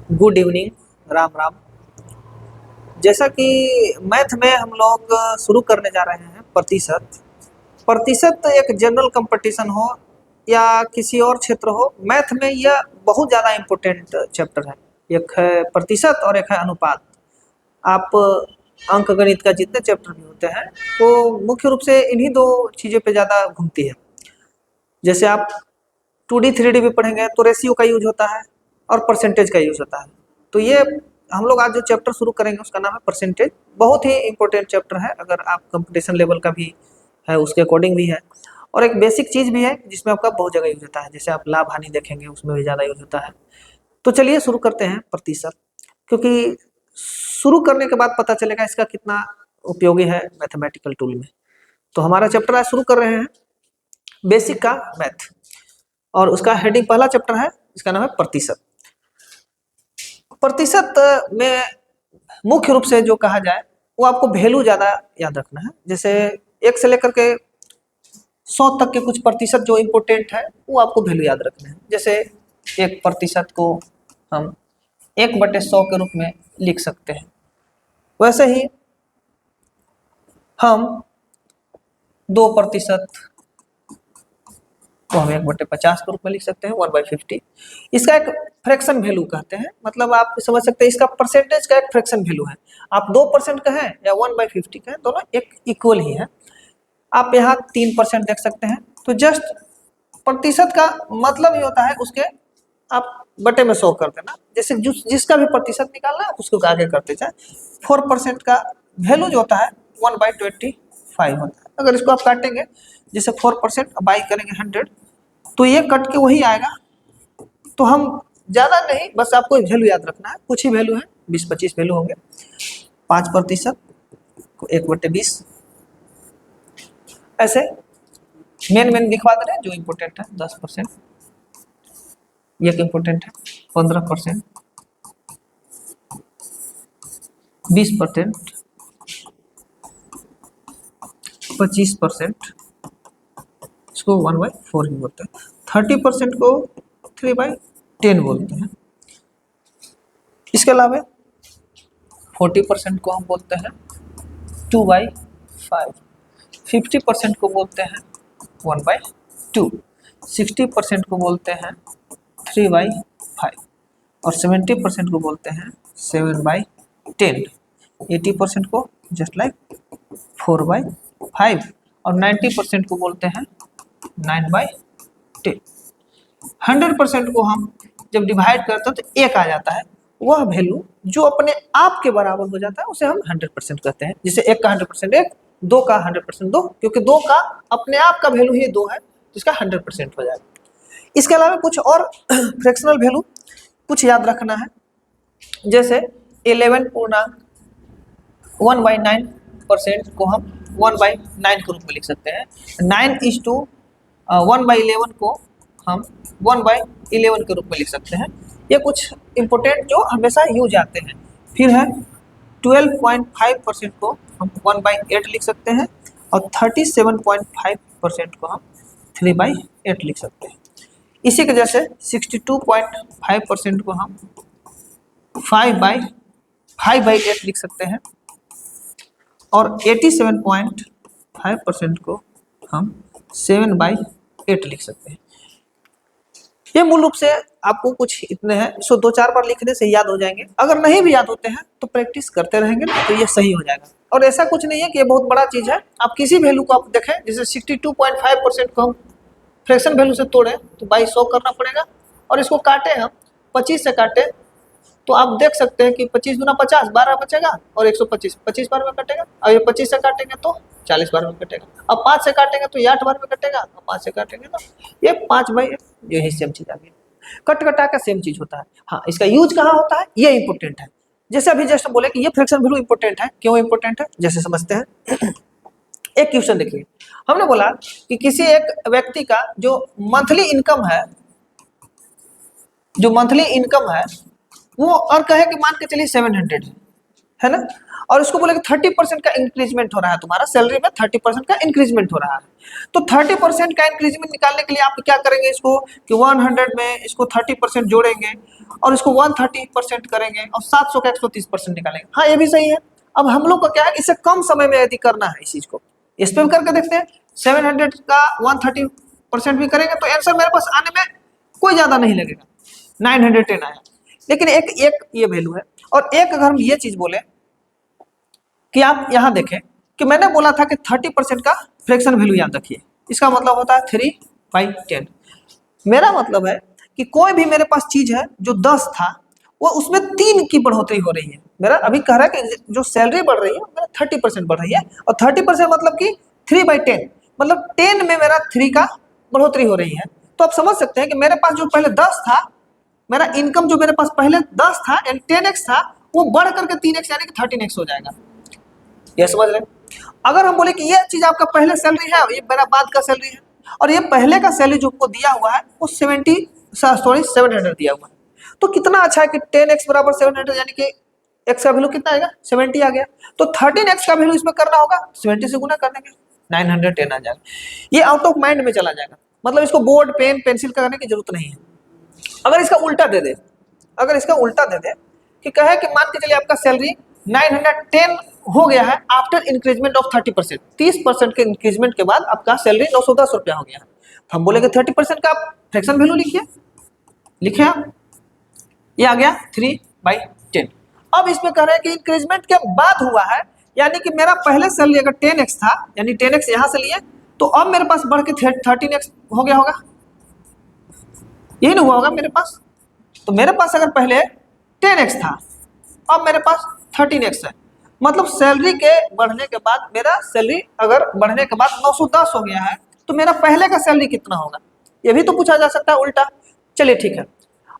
Good evening, Ram Ram. जैसा कि math में हम लोग शुरू करने जा रहे हैं प्रतिशत। प्रतिशत एक जनरल कंपटीशन हो या किसी और क्षेत्र हो, मैथ में यह बहुत ज़्यादा इम्पोर्टेंट चैप्टर है। एक है प्रतिशत और एक है अनुपात। आप अंक गणित का जितने चैप्टर भी होते हैं वो मुख्य रूप से इन्हीं दो चीज़ों पे ज़्यादा घूमती है। जैसे आप 2D 3D भी पढ़ेंगे तो रेशियो का यूज होता है और परसेंटेज का यूज होता है। तो ये हम लोग आज जो चैप्टर शुरू करेंगे उसका नाम है परसेंटेज। बहुत ही इंपॉर्टेंट चैप्टर है, अगर आप कंपटीशन लेवल का भी है उसके अकॉर्डिंग भी है, और एक बेसिक चीज़ भी है जिसमें आपका बहुत जगह यूज होता है। जैसे आप लाभ हानि देखेंगे उसमें भी ज़्यादा यूज होता है। तो चलिए शुरू करते हैं प्रतिशत, क्योंकि शुरू करने के बाद पता चलेगा इसका कितना उपयोगी है मैथमेटिकल टूल में। तो हमारा चैप्टर आज शुरू कर रहे हैं बेसिक का मैथ, और उसका हेडिंग पहला चैप्टर है, इसका नाम है प्रतिशत। प्रतिशत में मुख्य रूप से जो कहा जाए वो आपको वैल्यू ज्यादा याद रखना है। जैसे 1 से लेकर के 100 तक के कुछ प्रतिशत जो इम्पोर्टेंट है वो आपको वैल्यू याद रखना है। जैसे 1% को हम 1/100 के रूप में लिख सकते हैं। वैसे ही हम 2% को हम 1/50 के रूप में लिख सकते हैं, 1/50। इसका एक फ्रैक्शन वैल्यू कहते हैं, मतलब आप समझ सकते हैं इसका परसेंटेज का एक फ्रैक्शन वैल्यू है। आप 2% का है या 1/50 का है, दोनों एक इक्वल ही है। आप यहाँ 3% देख सकते हैं। तो जस्ट प्रतिशत का मतलब ये होता है उसके आप बटे में 100 कर देना। जैसे जिसका भी प्रतिशत निकालना है उसको आगे करते जाए। 4% का वैल्यू जो होता है 1/25 होता है। अगर इसको आप काटेंगे, जैसे 4% बाई करेंगे 100, तो ये कट के वही आएगा। तो हम ज़्यादा नहीं, बस आपको वैल्यू याद रखना है, कुछ ही वैल्यू है, 20-25 वैल्यू होंगे। 5% को 1/20, ऐसे मेन लिखवा दे रहे हैं जो इम्पोर्टेंट है। 10% ये इम्पोर्टेंट है। 15%, 20%, 25%, इसको 1/4 ही बोलते हैं। 30% को 3/10 बोलते हैं। इसके अलावा 40% को हम बोलते हैं 2/5, 50% को बोलते हैं 1/2, 60% को बोलते हैं 3/5, और 70% को बोलते हैं 7/10, 80% को जस्ट लाइक 4/5, और 90% को बोलते हैं 9/10। 100% को हम जब डिवाइड करते हैं तो 1 आ जाता है। वह वैल्यू जो अपने आप के बराबर हो जाता है उसे हम 100% कहते हैं। जैसे 1 का 100% 1, 2 का 100% 2, क्योंकि 2 का अपने आप का वैल्यू ही 2 है, तो इसका 100% हो जाएगा। इसके अलावा कुछ और फ्रैक्शनल वैल्यू कुछ याद रखना है। जैसे 11.1/9% को हम 1/9 के रूप में लिख सकते हैं। 9:1/11 को हम 1/11 के रूप में लिख सकते हैं। ये कुछ इंपॉर्टेंट जो हमेशा यूज आते हैं। फिर है 12.5% को हम 1/8 लिख सकते हैं, और 37.5% को हम 3/8 लिख सकते हैं। इसी के जैसे 62.5% को हम 5/8 लिख सकते हैं, और 87.5% को हम 7/8 लिख सकते हैं। ये मूल रूप से आपको कुछ इतने हैं, इसको 2-4 बार लिखने से याद हो जाएंगे। अगर नहीं भी याद होते हैं तो प्रैक्टिस करते रहेंगे तो ये सही हो जाएगा। और ऐसा कुछ नहीं है कि ये बहुत बड़ा चीज़ है। आप किसी वैल्यू को आप देखें, जैसे 62.5% को हम फ्रैक्शन वैल्यू से तोड़े तो 1/100 करना पड़ेगा, और इसको काटे हम 25 से काटे तो आप देख सकते हैं कि 25 दूना 50, 12 बचेगा, और 125 25 बार में कटेगा। और ये 25 से काटेंगे तो 40 बार में कटेगा। अब 5 से काटेंगे तो ये 8 बार में कटेगा, और 5 से काटेंगे तो ये 5/8। यही सेम चीज़ आ गई, कट कटा का सेम चीज़ होता है। हाँ, इसका यूज कहाँ होता है ये इंपॉर्टेंट है। जैसे अभी जस्ट बोले कि ये फ्रैक्शन वैल्यू इंपॉर्टेंट है, क्यों इंपॉर्टेंट है, जैसे समझते हैं। एक क्वेश्चन देखिए, हमने बोला कि किसी एक व्यक्ति का जो मंथली इनकम है, वो और कहे कि मान के चलिए 700 है, है ना। और उसको बोले कि 30% का इंक्रीजमेंट हो रहा है, तुम्हारा सैलरी में 30% का इंक्रीजमेंट हो रहा है। तो 30% का इंक्रीजमेंट निकालने के लिए आप क्या करेंगे, इसको कि 100 में इसको 30% जोड़ेंगे और इसको 130% करेंगे और 700 का 130% निकालेंगे। हाँ, ये भी सही है। अब हम लोग को क्या है, इससे कम समय में यदि करना है इस चीज को, इस पे भी करके देखते हैं। 700 का 130% भी करेंगे तो आंसर मेरे पास आने में कोई ज्यादा नहीं लगेगा, 910 आया। लेकिन एक एक ये वैल्यू है। और एक अगर हम ये चीज बोले कि आप यहां देखें कि मैंने बोला था कि 30% का फ्रैक्शन वैल्यू याद रखिए, इसका मतलब होता है 3/10। मेरा मतलब है कि कोई भी मेरे पास चीज है जो 10 था, वो उसमें 3 की बढ़ोतरी हो रही है। मेरा अभी कह रहा है कि जो सैलरी बढ़ रही है मेरा 30% बढ़ रही है, और 30% मतलब कि 3/10, मतलब 10 में मेरा 3 का बढ़ोतरी हो रही है। तो आप समझ सकते हैं कि मेरे पास जो पहले 10 था, मेरा इनकम जो मेरे पास पहले 10 था यानी 10x था, वो बढ़ करके 3x यानी कि 13x हो जाएगा। ये समझ रहे हैं। अगर हम बोले कि ये चीज आपका पहले सैलरी है, ये मेरा बाद का सैलरी है, और ये पहले का सैलरी जो आपको दिया हुआ है वो 700 दिया हुआ है, तो कितना अच्छा है कि 10x बराबर 700 यानी कि x का वैल्यू कितना आएगा, 70 आ गया। तो 13x का वैल्यू इसमें करना होगा, 70 से गुना कर देंगे, 910 आ जाएगा। ये आउट ऑफ माइंड में चला जाएगा, मतलब इसको बोर्ड पेन पेंसिल करने की जरूरत नहीं है। अगर इसका उल्टा दे दे, अगर इसका उल्टा दे दे कि कहे कि मान के चलिए आपका सैलरी 910 हो गया है आफ्टर इंक्रीजमेंट ऑफ 30%, 30% के इंक्रीजमेंट के बाद आपका सैलरी 910 रुपया हो गया है, तो हम बोलेंगे 30% का आप फ्रैक्शन वैल्यू लिखिए, लिखे आप, ये आ गया 3/10। अब इसमें कह रहे हैं कि इंक्रीजमेंट के बाद हुआ है, यानी कि मेरा पहले सैलरी अगर 10x था, यानी 10x यहां से लिए, तो अब मेरे पास बढ़ के 13x हो गया होगा, यही ना हुआ होगा मेरे पास। तो मेरे पास अगर पहले 10x था, अब मेरे पास 13x है, मतलब सैलरी के बढ़ने के बाद मेरा सैलरी अगर बढ़ने के बाद 910 हो गया है, तो मेरा पहले का सैलरी कितना होगा, ये भी तो पूछा जा सकता है उल्टा। चलिए ठीक है,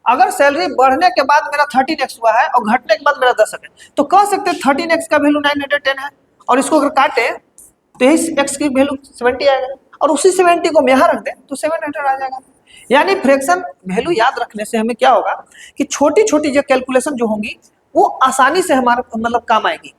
अगर सैलरी बढ़ने के बाद मेरा 13x हुआ है और घटने के बाद मेरा 10 है, तो कह सकते हैं 13x का वैल्यू 910 है, और इसको अगर काटे तो यही x की वैल्यू 70 आएगा, और उसी 70 को हम यहाँ रख दें तो 700 आ जाएगा। यानी फ्रैक्शन वैल्यू याद रखने से हमें क्या होगा कि छोटी छोटी जो कैलकुलेशन जो होंगी वो आसानी से हमारे मतलब काम आएगी।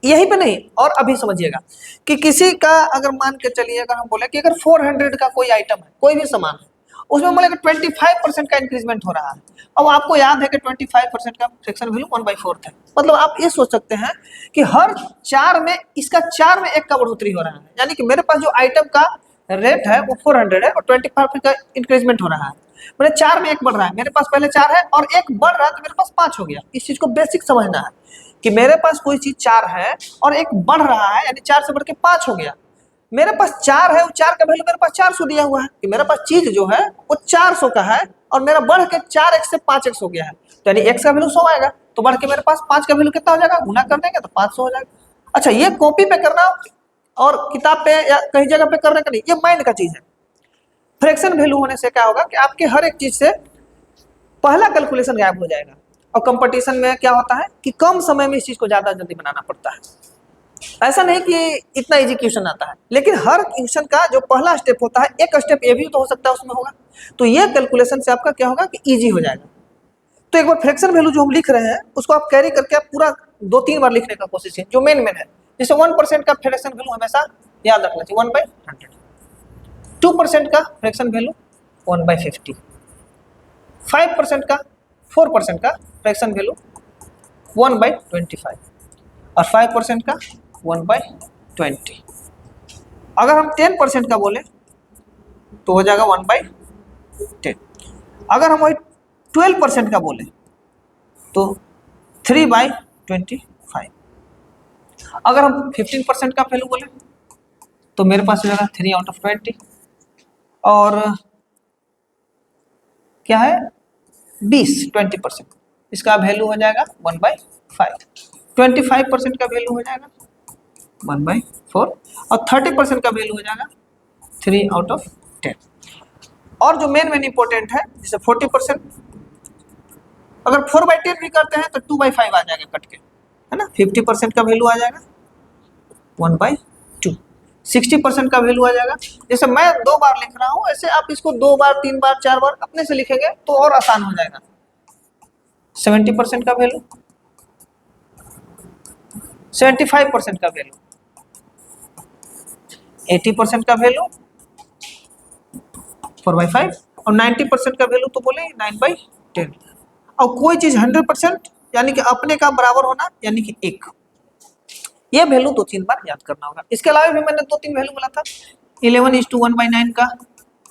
यही पे नहीं, और अभी समझिएगा कि किसी का अगर मान के चलिए, अगर हम बोले कि अगर 400 का कोई आइटम है, कोई भी सामान है, उसमें बोले कि 25% का इंक्रीजमेंट हो रहा है। अब आपको याद है कि 25% का फ्रैक्शन वैल्यू 1/4 है, मतलब आप ये सोच सकते हैं कि हर 4 में इसका 4 में 1 का बढ़ोतरी हो रहा है, यानी कि मेरे पास जो आइटम का रेट है वो 400 है और 25 का इंक्रीजमेंट हो रहा है, मेरे 4 में 1 बढ़ रहा है, मेरे पास पहले 4 है और 1 बढ़ रहा है तो मेरे पास 5 हो गया। इस चीज को बेसिक समझना है कि मेरे पास कोई चीज 4 है और 1 बढ़ रहा है, यानी 4 से बढ़ के 5 हो गया। मेरे पास 4 है, वो 4 का वैल्यू मेरे पास 400 दिया हुआ है कि मेरे पास चीज जो है वो 400 का है और मेरा बढ़ के 4x से 5x हो गया है, तो यानी x का वैल्यू 100 आएगा, तो बढ़ के मेरे पास 5 का वैल्यू कितना हो जाएगा, गुना कर देंगे तो 500 हो जाएगा। अच्छा, ये कॉपी पे करना और किताब पे या कहीं जगह पे करने का नहीं, ये माइंड का चीज है। फ्रैक्शन वैल्यू होने से क्या होगा कि आपके हर एक चीज से पहला कैलकुलेशन गायब हो जाएगा, और कंपटीशन में क्या होता है कि कम समय में इस चीज को ज्यादा जल्दी बनाना पड़ता है। ऐसा नहीं कि इतना इजी क्वेश्चन आता है, लेकिन हर क्वेश्चन का जो पहला स्टेप होता है, एक स्टेप ये भी तो हो सकता है उसमें होगा, तो ये कैलकुलेशन से आपका क्या होगा कि इजी हो जाएगा। तो एक बार फ्रैक्शन वैल्यू जो हम लिख रहे हैं उसको आप कैरी करके आप पूरा 2-3 बार लिखने का कोशिश है, जो मेन है। जैसे 1% का फ्रैक्शन वैल्यू हमेशा याद रखना चाहिए 1/100, 2% का फ्रैक्शन वैल्यू 1/50, 5% का 4% का फ्रैक्शन वैल्यू 1/25, और 5% का 1/20। अगर हम 10% का बोले तो हो जाएगा 1/10। अगर हम वही 12% का बोले तो 3/25। अगर हम 15% का वैल्यू बोले तो मेरे पास हो जाएगा 3/20, और क्या है 20% इसका वैल्यू हो जाएगा 1/5, 25% का वैल्यू हो जाएगा 1/4, और 30% का वैल्यू हो जाएगा 3/10। और जो मेन इंपॉर्टेंट है, जैसे 40%, अगर 4/10 भी करते हैं तो 2/5 आ जाएगा कट के, है ना। 50% का वैल्यू आ जाएगा 1/2, 60% का वैल्यू आ जाएगा। जैसे मैं 2 बार लिख रहा हूँ, ऐसे आप इसको 2 बार 3 बार 4 बार अपने से लिखेंगे तो और आसान हो जाएगा। 70% का वैल्यू 75% का वैल्यू, 80% का वैल्यू 4/5 और 90% का वैल्यू तो बोले 9/10। और कोई चीज 100% यानी कि अपने का बराबर होना यानी कि 1, ये वैल्यू 2-3 बार याद करना होगा। इसके अलावा भी मैंने 2-3 वैल्यू बोला था। 11:1/9 का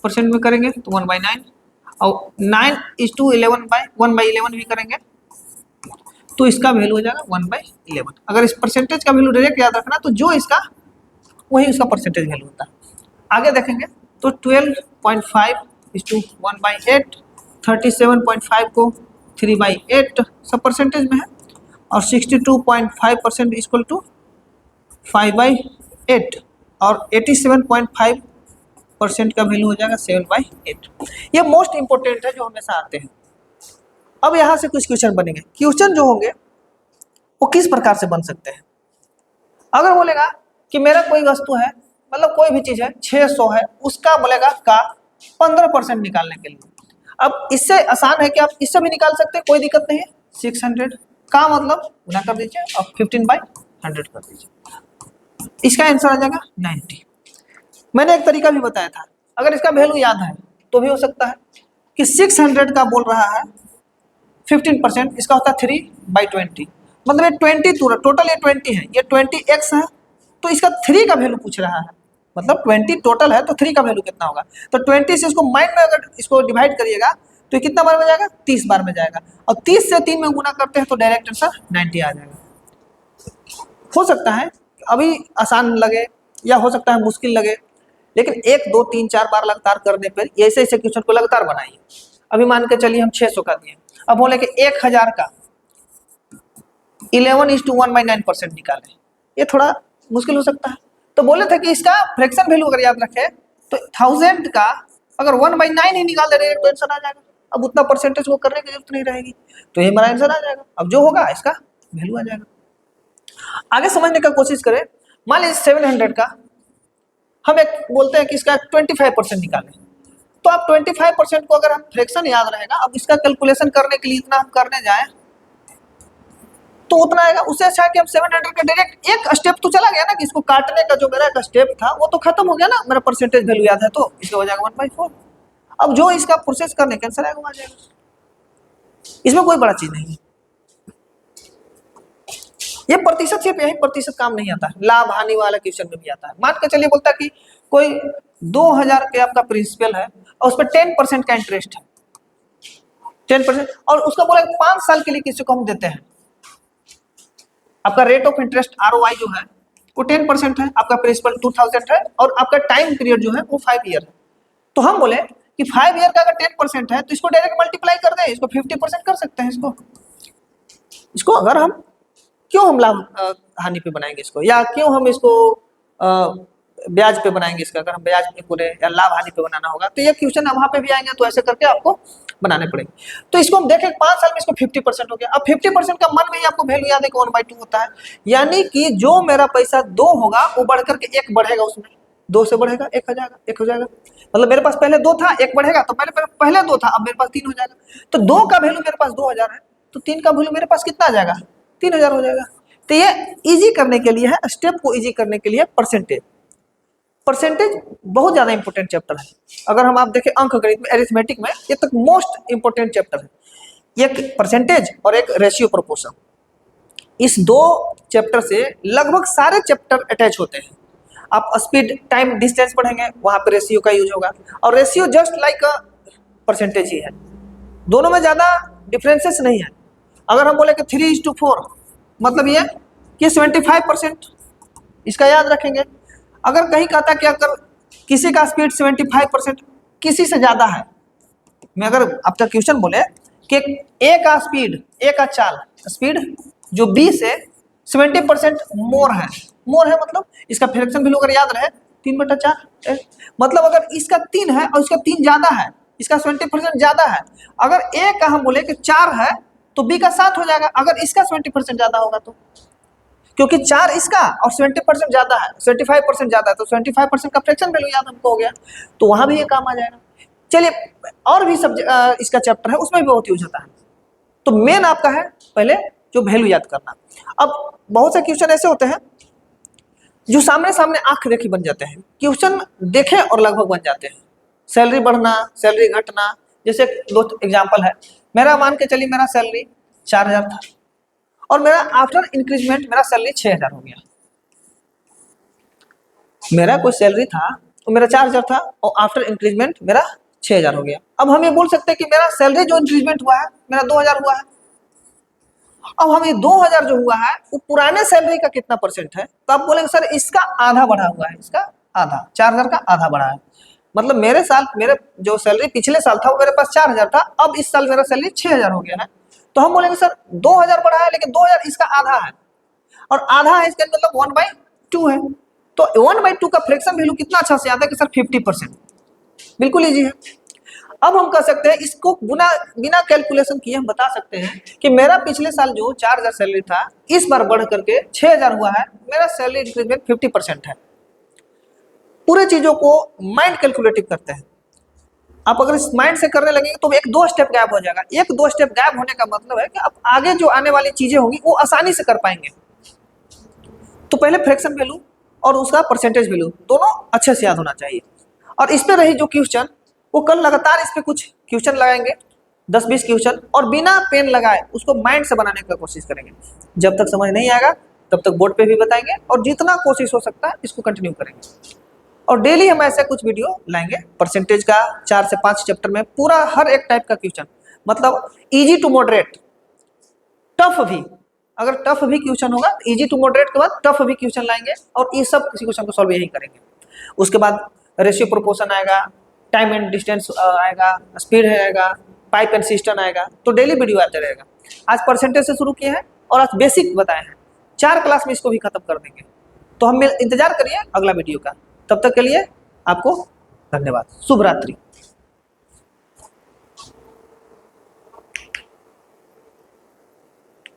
परसेंट में करेंगे तो 1/9 और 9:1/11 भी करेंगे तो इसका वैल्यू हो जाएगा 1/11। अगर इस परसेंटेज का वैल्यू डायरेक्ट याद रखना तो जो इसका वही उसका परसेंटेज वैल्यू होता है। आगे देखेंगे तो 12.5:1/8, 37.5 को 3/8 सब परसेंटेज में है और 62.5% इक्वल टू 5/8 और 87.5% का वैल्यू हो जाएगा 7/8। ये मोस्ट इंपोर्टेंट है जो हमेशा आते हैं। अब यहाँ से कुछ क्वेश्चन बनेंगे। क्वेश्चन जो होंगे वो किस प्रकार से बन सकते हैं। अगर बोलेगा कि मेरा कोई वस्तु है, मतलब कोई भी चीज है 600 है, उसका बोलेगा का 15% निकालने के लिए। अब इससे आसान है कि आप इससे भी निकाल सकते हैं, कोई दिक्कत नहीं है। 600 का मतलब गुना कर दीजिए और 15/100 कर दीजिए, इसका आंसर आ जाएगा 90। मैंने एक तरीका भी बताया था, अगर इसका वैल्यू याद है तो भी हो सकता है कि 600 का बोल रहा है 15%, इसका होता है 3/20, मतलब ये 20 टोटल ये 20 है, ये 20x है तो इसका 3 का वैल्यू पूछ रहा है, मतलब 20 टोटल है तो 3 का वैल्यू कितना होगा। तो 20 से इसको माइंड में अगर इसको डिवाइड करिएगा तो ये कितना बार में जाएगा, 30 बार में जाएगा और 30 से 3 में गुना करते हैं तो डायरेक्ट आंसर 90 आ जाएगा। हो सकता है अभी आसान लगे या हो सकता है मुश्किल लगे, लेकिन 1 2 3 4 बार लगातार करने पर ऐसे ऐसे क्वेश्चन को लगातार बनाइए। अभी मान के चलिए हम 600 का दिए, अब बोले कि 1000 का 11:1/9% निकालें, ये थोड़ा मुश्किल हो सकता है। तो बोले थे कि इसका फ्रैक्शन वैल्यू अगर याद रखें तो 1000 का अगर 1/9 ही निकाल दे रहे तो आंसर आ जाएगा। अब उतना परसेंटेज को करने की जरूरत नहीं रहेगी, तो ये हमारा आंसर आ जाएगा। अब जो होगा इसका वैल्यू आ जाएगा। आगे समझने का कोशिश करें। मान लीजिए 700 का हम एक बोलते हैं कि इसका 25% निकालें, तो आप 25% को अगर हम फ्रैक्शन याद रहेगा, अब इसका कैलकुलेशन करने के लिए इतना हम करने जाए तो उतना आएगा। उससे अच्छा है कि हम 700 का डायरेक्ट एक स्टेप तो चला गया ना, कि इसको काटने का जो मेरा एक स्टेप था वो तो खत्म हो गया ना, मेरा परसेंटेज वैल्यू याद है तो इसका हो जाएगा 1/4। अब जो इसका प्रोसेस करने के आंसर आएगा आ जाएगा, इसमें कोई बड़ा चीज नहीं है। ये प्रतिशत सिर्फ यही प्रतिशत काम नहीं आता है, लाभ हानि वाला क्वेश्चन में भी आता है। मान के चलिए बोलता है कि कोई 2000 के आपका प्रिंसिपल है और उस पर 10% का इंटरेस्ट है, 10%, और उसका बोला 5 साल के लिए किसी को हम देते हैं, आपका रेट ऑफ इंटरेस्ट ROI जो है वो 10% है, आपका प्रिंसिपल 2000 है और आपका टाइम पीरियड जो है वो 5 ईयर है। तो हम बोले कि 5 ईयर का अगर 10% है तो इसको डायरेक्ट मल्टीप्लाई कर दें, इसको 50% कर सकते हैं। इसको अगर हम क्यों हम लाभ हानि पे बनाएंगे इसको, या क्यों हम इसको ब्याज पे बनाएंगे इसका, अगर हम ब्याज पे पूरे या लाभ हानि पे बनाना होगा तो ये क्वेश्चन वहां पे भी आएंगे, तो ऐसे करके आपको बनाने पड़ेंगे। तो इसको हम देखें 5 साल में इसको 50% हो गया। अब 50% का मन में ही आपको वैल्यू याद है कि 1/2 होता है, यानी कि जो मेरा पैसा 2 होगा वो बढ़ करके 1 बढ़ेगा, उसमें 2 से बढ़ेगा 1 हो जाएगा, 1 हो जाएगा। मतलब मेरे पास पहले 2 था, 1 बढ़ेगा तो पहले 2 था, अब मेरे पास 3 हो जाएगा। तो 2 का वैल्यू मेरे पास 2000 है तो 3 का वैल्यू मेरे पास कितना आ जाएगा, 3000 हो जाएगा। तो ये इजी करने के लिए है, स्टेप को इजी करने के लिए परसेंटेज बहुत ज्यादा इंपॉर्टेंट चैप्टर है। अगर हम आप देखें अंकगणित में, अरिथमेटिक में, ये तक मोस्ट इंपॉर्टेंट चैप्टर है। एक परसेंटेज और एक रेशियो प्रोपोर्शन, इस 2 चैप्टर से लगभग सारे चैप्टर अटैच होते हैं। आप स्पीड टाइम डिस्टेंस पढ़ेंगे वहां पर रेशियो का यूज होगा, और रेशियो जस्ट लाइक परसेंटेज ही है, दोनों में ज्यादा डिफरेंसेस नहीं है। अगर हम बोले कि 3:4 मतलब ये कि 75% इसका याद रखेंगे। अगर कहीं कहता कि अगर किसी का स्पीड 75% किसी से ज्यादा है, मैं अगर आपका क्वेश्चन बोले कि ए का स्पीड, ए का चाल स्पीड जो बी से 70% मोर है मतलब इसका फ्रैक्शन वैल्यू अगर याद रहे 3/4, मतलब अगर इसका 3 है और इसका 3 ज्यादा है, इसका 70% ज्यादा है, अगर ए का हम बोले कि 4 है तो बी का 7 हो जाएगा, अगर इसका 70% ज्यादा होगा तो, क्योंकि 4 इसका और 70% ज्यादा है, 75% ज्यादा है, तो 75% का फ्रैक्शन वैल्यू याद हमको हो गया, तो वहां भी ये काम आ जाएगा। चलिए और भी सब इसका चैप्टर है, उसमें भी बहुत यूज होता है। तो मेन आपका है पहले जो वैल्यू याद करना। अब बहुत से क्वेश्चन ऐसे होते हैं जो सामने सामने आंख देखी बन जाते हैं, क्वेश्चन देखे और लगभग बन जाते हैं। सैलरी बढ़ना, सैलरी घटना, जैसे दो एग्जांपल है। मेरा मान के चलिए मेरा सैलरी 4000 था और मेरा आफ्टर इंक्रीजमेंट मेरा सैलरी 6000 हो गया। मेरा कोई सैलरी था तो मेरा 4000 था और आफ्टर इंक्रीजमेंट मेरा 6000 हो गया। अब हम ये बोल सकते हैं कि मेरा सैलरी जो इंक्रीजमेंट हुआ है मेरा 2000 हुआ है। अब हम ये 2000 जो हुआ है वो पुराने सैलरी का कितना परसेंट है, तो आप बोलेंगे सर इसका आधा बढ़ा हुआ है, इसका आधा, 4000 का आधा बढ़ा है। मतलब मेरे जो सैलरी पिछले साल था वो मेरे पास 4000 था, अब इस साल मेरा सैलरी 6000 हो गया है। तो हम बोलेंगे सर 2000 बढ़ा है लेकिन 2000 इसका आधा है, और आधा है इसका मतलब 1/2 है। तो 1/2 का फ्रैक्शन वैल्यू कितना अच्छा से आता है कि सर 50%। बिल्कुल इजी है। अब हम कह सकते हैं इसको बिना कैलकुलेशन किए हम बता सकते हैं कि मेरा पिछले साल जो 4000 सैलरी था इस बार बढ़ करके 6000 हुआ है, मेरा सैलरी इंक्रीजमेंट 50% है। पूरे चीजों को माइंड कैलकुलेटिव करते हैं। आप अगर इस माइंड से करने लगेंगे तो एक दो स्टेप गैप हो जाएगा। एक दो स्टेप गैप होने का मतलब है कि आप आगे जो आने वाली चीजें होंगी वो आसानी से कर पाएंगे। तो पहले फ्रैक्शन वैल्यू और उसका परसेंटेज वैल्यू दोनों अच्छे से याद होना चाहिए। और इस पे रही जो क्वेश्चन, वो कल लगातार इस पे कुछ क्वेश्चन लगाएंगे, 10-20 क्वेश्चन, और बिना पेन लगाए उसको माइंड से बनाने का कोशिश करेंगे। जब तक समझ नहीं आएगा तब तक बोर्ड पे भी बताएंगे, और जितना कोशिश हो सकता है इसको कंटिन्यू करेंगे। और डेली हम ऐसे कुछ वीडियो लाएंगे परसेंटेज का, 4 से 5 चैप्टर में पूरा हर एक टाइप का क्वेश्चन, मतलब इजी टू मॉडरेट, टफ भी। अगर टफ भी क्वेश्चन होगा तो इजी टू मॉडरेट के बाद टफ भी क्वेश्चन लाएंगे, और ये सब किसी क्वेश्चन को सॉल्व यही करेंगे। उसके बाद रेशियो प्रोपोर्शन आएगा, टाइम एंड डिस्टेंस आएगा, स्पीड आएगा, पाइप एंड सिस्टम आएगा। तो डेली वीडियो आते रहेगा। आज परसेंटेज से शुरू किए हैं और आज बेसिक बताए हैं, 4 क्लास में इसको भी खत्म कर देंगे। तो हम इंतजार करिए अगला वीडियो का। तब तक के लिए आपको धन्यवाद। शुभ रात्रि।